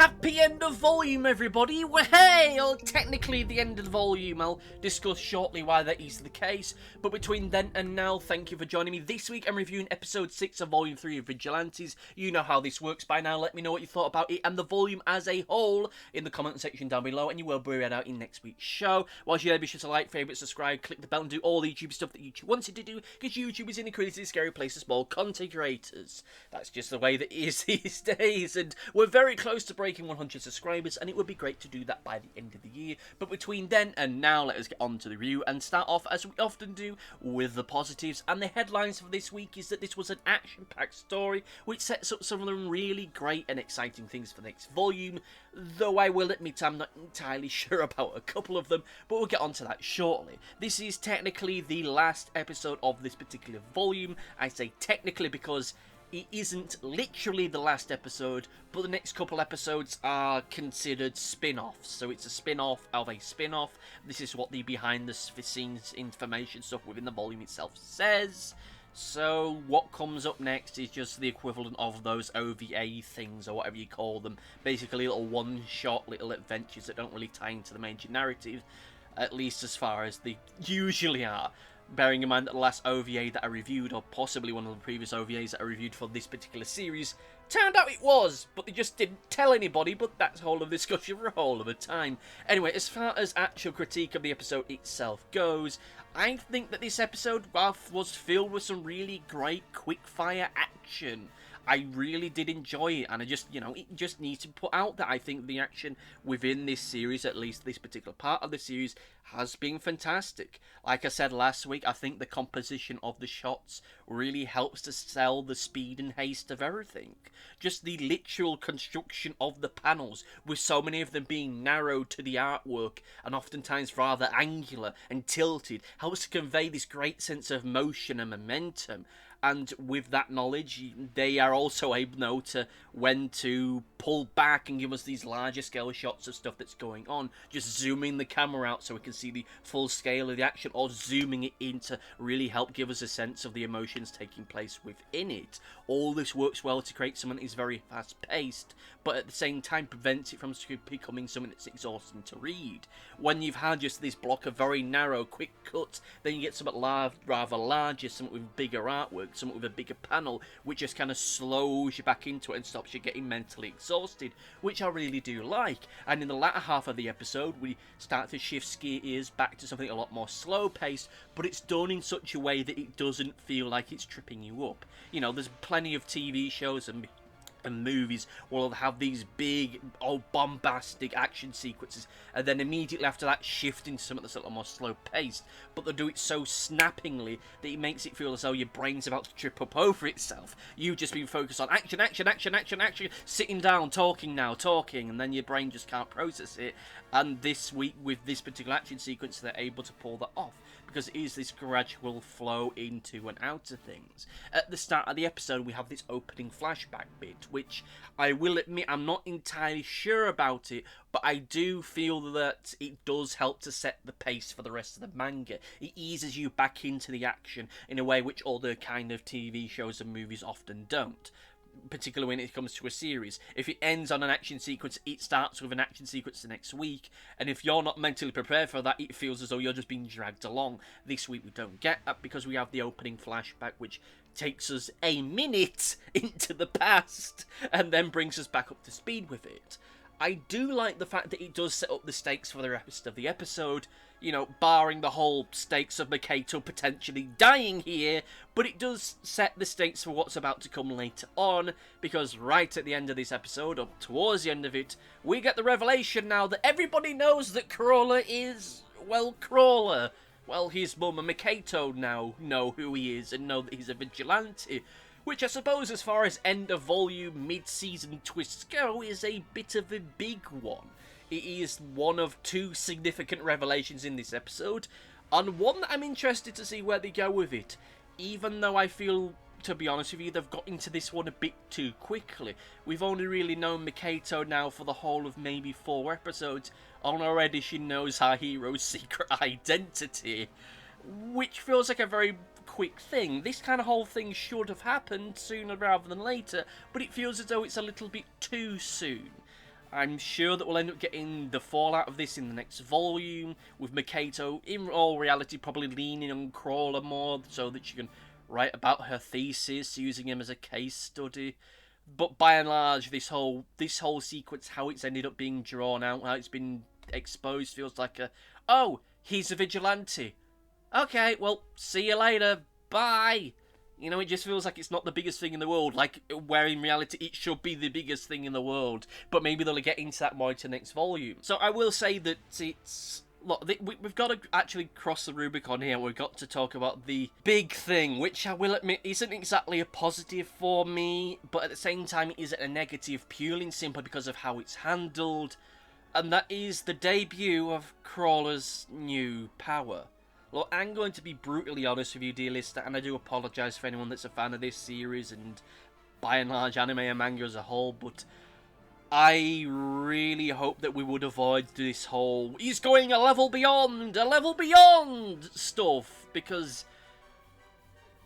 Happy end of volume, everybody! Hey! Well, technically the end of the volume. I'll discuss shortly why that is the case. But between then and now, thank you for joining me. This week I'm reviewing episode 6 of volume 3 of Vigilantes. You know how this works by now. Let me know what you thought about it and the volume as a whole in the comment section down below, and you will be read out in next week's show. Whilst you're there, be sure to like, favourite, subscribe, click the bell, and do all the YouTube stuff that YouTube wanted to do, because YouTube is an incredibly scary place for small content creators. That's just the way that it is these days, and we're very close to breaking 100 subscribers, and it would be great to do that by the end of the year. But between then and now, let us get on to the review and start off, as we often do, with the positives. And the headlines for this week is that this was an action-packed story which sets up some of the really great and exciting things for the next volume, though I will admit I'm not entirely sure about a couple of them, but we'll get on to that shortly. This is technically the last episode of this particular volume. I say technically because it isn't literally the last episode, but the next couple episodes are considered spin-offs. So it's a spin-off of a spin-off. This is what the behind-the-scenes information stuff within the volume itself says. So what comes up next is just the equivalent of those OVA things, or whatever you call them. Basically little one-shot little adventures that don't really tie into the major narrative, at least as far as they usually are. Bearing in mind that the last OVA that I reviewed, or possibly one of the previous OVAs that I reviewed for this particular series, turned out it was, but they just didn't tell anybody, but that's a whole of discussion for a whole of a time. Anyway, as far as actual critique of the episode itself goes, I think that this episode was filled with some really great quick-fire action. I really did enjoy it, and I just, it just needs to be put out that I think the action within this series, at least this particular part of the series, has been fantastic. Like I said last week, I think the composition of the shots really helps to sell the speed and haste of everything. Just the literal construction of the panels, with so many of them being narrowed to the artwork, and oftentimes rather angular and tilted, helps to convey this great sense of motion and momentum. And with that knowledge, they are also able to know when to pull back and give us these larger scale shots of stuff that's going on. Just zooming the camera out so we can see the full scale of the action, or zooming it in to really help give us a sense of the emotions taking place within it. All this works well to create something that is very fast paced, but at the same time prevents it from becoming something that's exhausting to read. When you've had just this block of very narrow, quick cuts, then you get something rather larger, something with bigger artwork, something with a bigger panel, which just kind of slows you back into it and stops you getting mentally exhausted, which I really do like. And in the latter half of the episode, we start to shift gears back to something a lot more slow-paced, but it's done in such a way that it doesn't feel like it's tripping you up. There's plenty of TV shows and movies will have these big, bombastic action sequences, and then immediately after that shift into something that's a little more slow paced, but they'll do it so snappingly that it makes it feel as though your brain's about to trip up over itself. You've just been focused on action, action, action, action, action, sitting down, talking, and then your brain just can't process it. And this week, with this particular action sequence, they're able to pull that off, because it is this gradual flow into and out of things. At the start of the episode, we have this opening flashback bit, which I will admit I'm not entirely sure about it, but I do feel that it does help to set the pace for the rest of the manga. It eases you back into the action in a way which other kind of TV shows and movies often don't, particularly when it comes to a series. If it ends on an action sequence, it starts with an action sequence the next week, and if you're not mentally prepared for that, it feels as though you're just being dragged along. This week we don't get that, because we have the opening flashback, which takes us a minute into the past and then brings us back up to speed with it. I do like the fact that it does set up the stakes for the rest of the episode, barring the whole stakes of Makoto potentially dying here, but it does set the stakes for what's about to come later on, because right at the end of this episode, or towards the end of it, we get the revelation now that everybody knows that Crawler is, Crawler. Well, his mum and Makoto now know who he is and know that he's a vigilante, which I suppose, as far as end-of-volume, mid-season twists go, is a bit of a big one. It is one of two significant revelations in this episode, and one that I'm interested to see where they go with it, even though I feel, to be honest with you, they've got into this one a bit too quickly. We've only really known Makoto now for the whole of maybe 4 episodes, and already she knows her hero's secret identity, which feels like a very quick thing. This kind of whole thing should have happened sooner rather than later, but it feels as though it's a little bit too soon. I'm sure that we'll end up getting the fallout of this in the next volume, with Makoto, in all reality, probably leaning on Crawler more so that she can write about her thesis, using him as a case study. But by and large, this whole sequence, how it's ended up being drawn out, how it's been exposed, feels like oh, he's a vigilante. Okay, well, see you later. Bye. You know, it just feels like it's not the biggest thing in the world, like, where in reality it should be the biggest thing in the world. But maybe they'll get into that more into the next volume. So I will say that it's... Look, we've got to actually cross the Rubicon here. We've got to talk about the big thing, which I will admit isn't exactly a positive for me, but at the same time it isn't a negative purely and simply because of how it's handled. And that is the debut of Crawler's new power. Look, I'm going to be brutally honest with you, dear listener, and I do apologise for anyone that's a fan of this series and, by and large, anime and manga as a whole, but I really hope that we would avoid this whole, he's going a level beyond stuff, because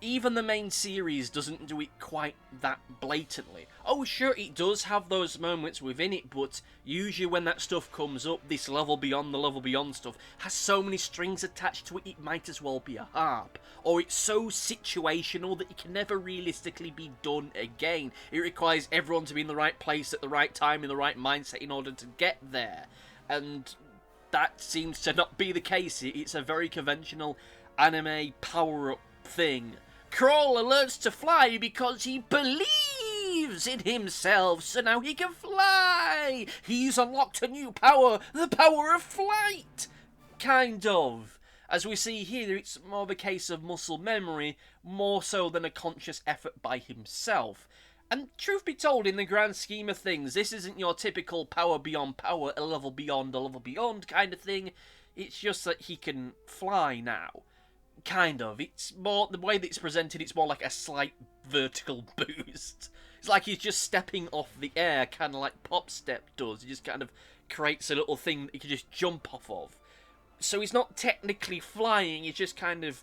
even the main series doesn't do it quite that blatantly. Oh, sure, it does have those moments within it, but usually when that stuff comes up, this level beyond the level beyond stuff has so many strings attached to it, it might as well be a harp. Or it's so situational that it can never realistically be done again. It requires everyone to be in the right place at the right time, in the right mindset in order to get there. And that seems to not be the case. It's a very conventional anime power-up thing. Crawler learns to fly because he believes in himself, so now he can fly. He's unlocked a new power, the power of flight. Kind of. As we see here, it's more of a case of muscle memory, more so than a conscious effort by himself. And truth be told, in the grand scheme of things, this isn't your typical power beyond power, a level beyond kind of thing. It's just that he can fly now. Kind of. It's more, the way that it's presented, it's more like a slight vertical boost. It's like he's just stepping off the air, kind of like Pop Step does. He just kind of creates a little thing that he can just jump off of. So he's not technically flying, he's just kind of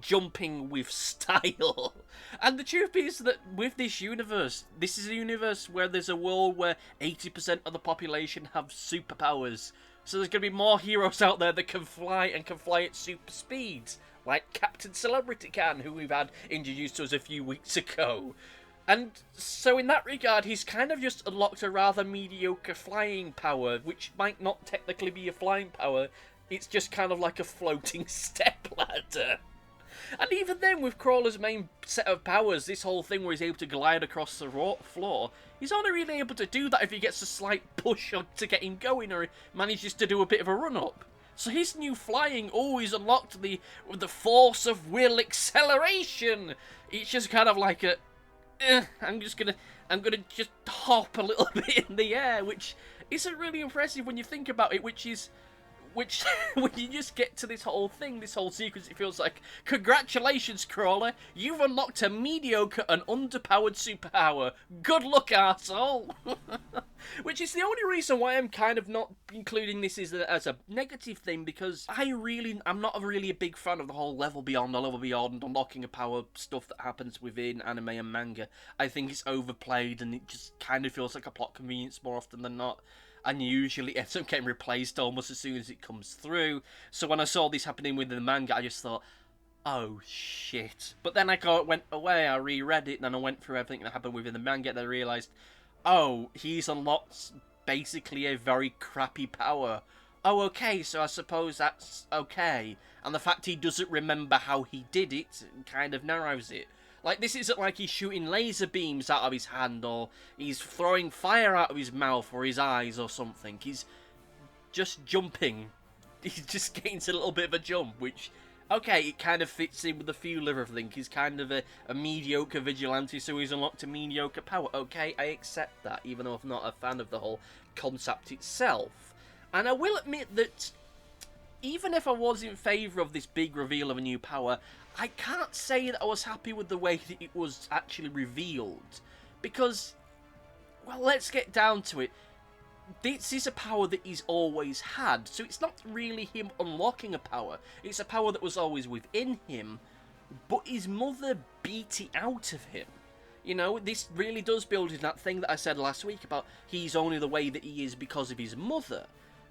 jumping with style. And the truth is that with this universe, this is a universe where there's a world where 80% of the population have superpowers. So there's going to be more heroes out there that can fly and can fly at super speeds. Like Captain Celebrity can, who we've had introduced to us a few weeks ago. And so in that regard, he's kind of just unlocked a rather mediocre flying power, which might not technically be a flying power. It's just kind of like a floating stepladder. And even then, with Crawler's main set of powers, this whole thing where he's able to glide across the floor, he's only really able to do that if he gets a slight push to get him going, or he manages to do a bit of a run-up. So his new flying always unlocked the force of will acceleration. It's just kind of like a, I'm gonna just hop a little bit in the air, which isn't really impressive when you think about it, which when you just get to this whole thing, this whole sequence, it feels like, congratulations, Crawler, you've unlocked a mediocre and underpowered superpower. Good luck, arsehole. Which is the only reason why I'm kind of not including this as a negative thing, because I'm not really a big fan of the whole level beyond, unlocking a power stuff that happens within anime and manga. I think it's overplayed, and it just kind of feels like a plot convenience more often than not. And usually ends up getting replaced almost as soon as it comes through. So when I saw this happening within the manga, I just thought, oh shit. But then I went away, I reread it, and then I went through everything that happened within the manga, and I realised, oh, he's unlocked basically a very crappy power. Oh, okay, so I suppose that's okay. And the fact he doesn't remember how he did it kind of narrows it. Like, this isn't like he's shooting laser beams out of his hand, or he's throwing fire out of his mouth or his eyes or something. He's just jumping. He's just getting to a little bit of a jump, which, okay, it kind of fits in with the feel of everything. He's kind of a mediocre vigilante, so he's unlocked a mediocre power. Okay, I accept that, even though I'm not a fan of the whole concept itself. And I will admit that even if I was in favour of this big reveal of a new power, I can't say that I was happy with the way that it was actually revealed. Because, well, let's get down to it. This is a power that he's always had, so it's not really him unlocking a power. It's a power that was always within him, but his mother beat it out of him. You know, this really does build in that thing that I said last week about he's only the way that he is because of his mother.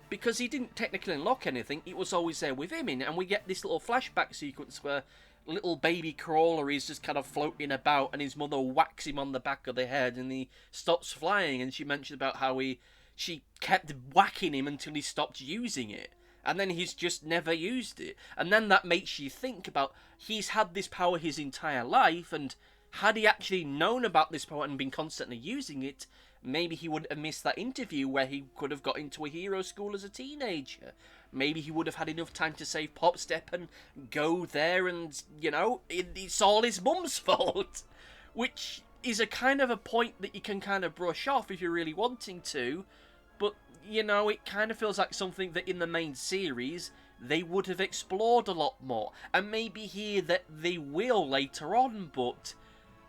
Because he didn't technically unlock anything, it was always there with him in it, and we get this little flashback sequence where little baby Crawler is just kind of floating about and his mother whacks him on the back of the head and he stops flying, and she mentioned about how she kept whacking him until he stopped using it. And then he's just never used it. And then that makes you think about, he's had this power his entire life, and had he actually known about this power and been constantly using it, maybe he wouldn't have missed that interview where he could have got into a hero school as a teenager. Maybe he would have had enough time to save Popstep and go there and, you know, it's all his mum's fault. Which is a kind of a point that you can kind of brush off if you're really wanting to. But, you know, it kind of feels like something that in the main series they would have explored a lot more. And maybe here that they will later on, but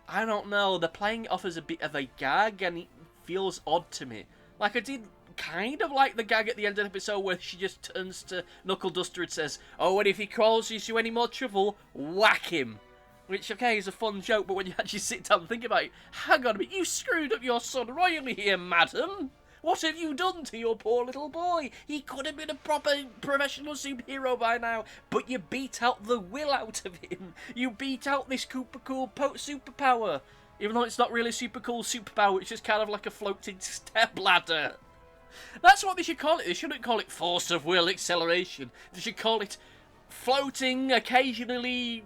I don't know. They're playing it off as a bit of a gag and it feels odd to me. Like, I did kind of like the gag at the end of the episode where she just turns to Knuckle Duster and says, "Oh, and if he causes you any more trouble, whack him." Which, okay, is a fun joke, but when you actually sit down and think about it, hang on a minute, you screwed up your son royally here, madam. What have you done to your poor little boy? He could have been a proper professional superhero by now, but you beat out the will out of him. You beat out this super cool superpower. Even though it's not really super cool superpower, it's just kind of like a floating stepladder. That's what they should call it. They shouldn't call it force of will acceleration. They should call it floating, occasionally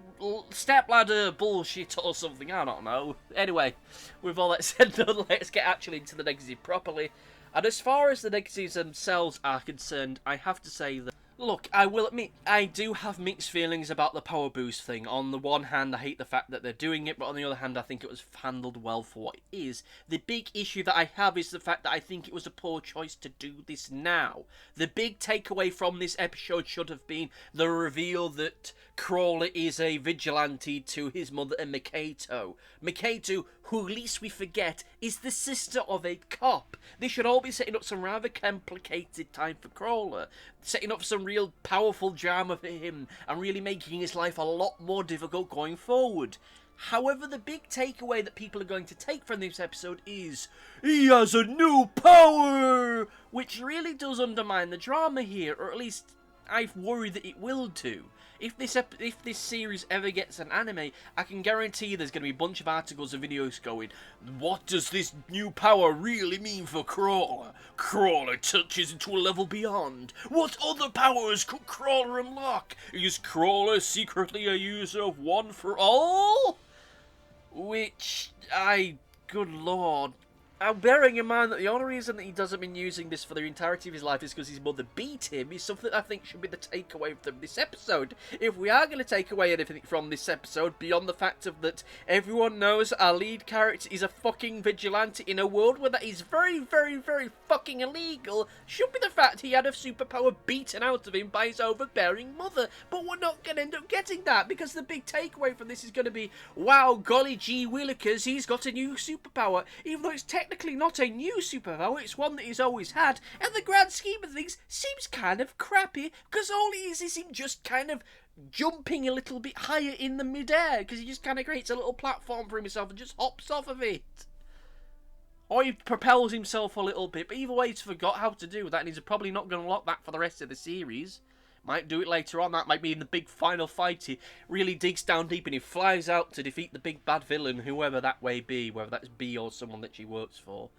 stepladder bullshit or something. I don't know. Anyway, with all that said, let's get actually into the negatives properly. And as far as the negatives themselves are concerned, I have to say that, look, I will admit, I do have mixed feelings about the power boost thing. On the one hand, I hate the fact that they're doing it, but on the other hand, I think it was handled well for what it is. The big issue that I have is the fact that I think it was a poor choice to do this now. The big takeaway from this episode should have been the reveal that Crawler is a vigilante to his mother and Makoto. Makoto, who least we forget, is the sister of a cop. They should all be setting up some rather complicated time for Crawler. Setting up some real powerful drama for him and really making his life a lot more difficult going forward. However, the big takeaway that people are going to take from this episode is he has a new power, which really does undermine the drama here, or at least I worry that it will do. If this series ever gets an anime, I can guarantee there's going to be a bunch of articles and videos going, "What does this new power really mean for Crawler? Crawler touches into a level beyond. What other powers could Crawler unlock? Is Crawler secretly a user of One for All?" Which, good lord. And bearing in mind that the only reason that he doesn't been using this for the entirety of his life is because his mother beat him is something I think should be the takeaway from this episode. If we are going to take away anything from this episode, beyond the fact of that everyone knows our lead character is a fucking vigilante in a world where that is very, very, very fucking illegal, should be the fact he had a superpower beaten out of him by his overbearing mother. But we're not going to end up getting that, because the big takeaway from this is going to be, wow, golly gee willikers, he's got a new superpower, even though it's technically not a new superpower, it's one that he's always had, and the grand scheme of things seems kind of crappy, because all it is him just kind of jumping a little bit higher in the mid-air, because he just kind of creates a little platform for himself and just hops off of it. Or he propels himself a little bit, but either way he's forgot how to do that, and he's probably not going to unlock that for the rest of the series. Might do it later on, that might be in the big final fight. He really digs down deep and he flies out to defeat the big bad villain, whoever that may be, whether that's B or someone that she works for.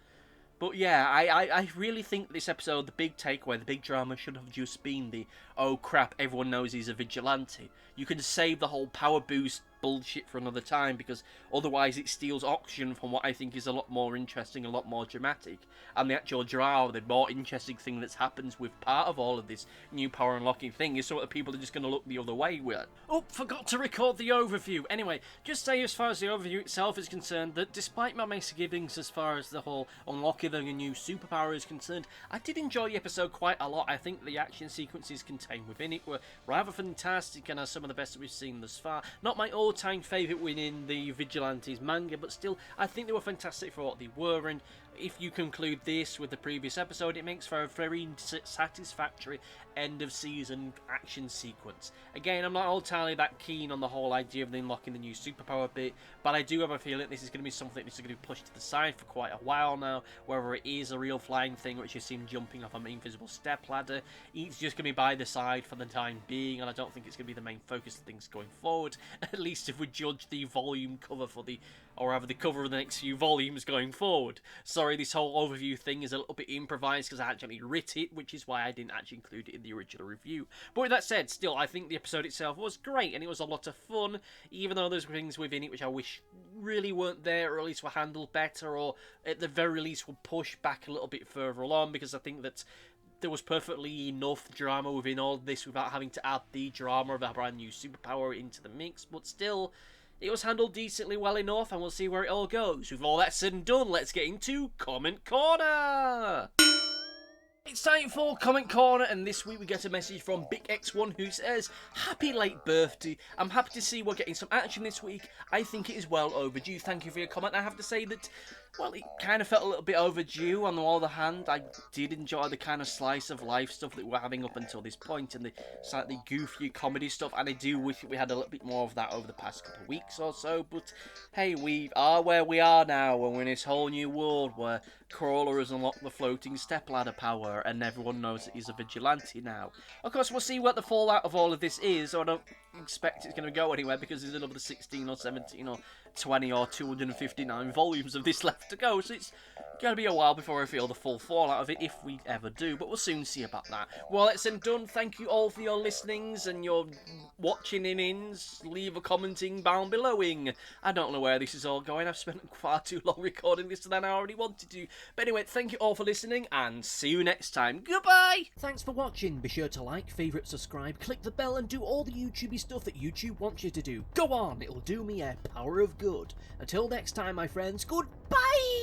But yeah, I really think this episode, the big takeaway, the big drama should have just been the, oh crap, everyone knows he's a vigilante. You can save the whole power boost bullshit for another time, because otherwise it steals oxygen from what I think is a lot more interesting, a lot more dramatic. And the actual drama, the more interesting thing that happens with part of all of this new power unlocking thing is sort of people are just going to look the other way with. Oh, forgot to record the overview. Anyway, just say as far as the overview itself is concerned that despite my misgivings as far as the whole unlocking a new superpower is concerned, I did enjoy the episode quite a lot. I think the action sequences contained within it were rather fantastic and are some of the best that we've seen thus far. Not my all-time favourite within the Vigilantes manga, but still, I think they were fantastic for what they were, and if you conclude this with the previous episode, it makes for a very satisfactory end-of-season action sequence. Again, I'm not entirely that keen on the whole idea of unlocking the new superpower bit, but I do have a feeling this is going to be something that's going to be pushed to the side for quite a while now, whether it is a real flying thing, which you see him jumping off an invisible stepladder. It's just going to be by the side for the time being, and I don't think it's going to be the main focus of things going forward, at least if we judge the volume cover for the, or rather the cover of the next few volumes going forward. Sorry, this whole overview thing is a little bit improvised because I actually writ it, which is why I didn't actually include it in the original review. But with that said, still, I think the episode itself was great, and it was a lot of fun, even though there's things within it which I wish really weren't there, or at least were handled better, or at the very least were pushed back a little bit further along, because I think that there was perfectly enough drama within all this without having to add the drama of a brand new superpower into the mix, but still, it was handled decently well enough, and we'll see where it all goes. With all that said and done, let's get into Comment Corner! It's time for Comment Corner, and this week we get a message from Big X1 who says, "Happy late birthday. I'm happy to see we're getting some action this week. I think it is well overdue." Thank you for your comment. I have to say that, well, it kind of felt a little bit overdue. On the other hand, I did enjoy the kind of slice of life stuff that we're having up until this point, and the slightly goofy comedy stuff, and I do wish we had a little bit more of that over the past couple of weeks or so, but hey, we are where we are now, and we're in this whole new world where Crawler has unlocked the floating stepladder power, and everyone knows that he's a vigilante now. Of course, we'll see what the fallout of all of this is, so I don't expect it's going to go anywhere, because there's another 16 or 17 or 20 or 259 volumes of this left to go, so it's going to be a while before I feel the full fallout of it, if we ever do, but we'll soon see about that. Well, it's done. Thank you all for your listenings and your watching in-ins. Leave a commenting down belowing. I don't know where this is all going. I've spent far too long recording this than I already wanted to. But anyway, thank you all for listening, and see you next time. Goodbye! Thanks for watching. Be sure to like, favourite, subscribe, click the bell, and do all the YouTubey stuff that YouTube wants you to do. Go on, it'll do me a power of good. Until next time, my friends, goodbye!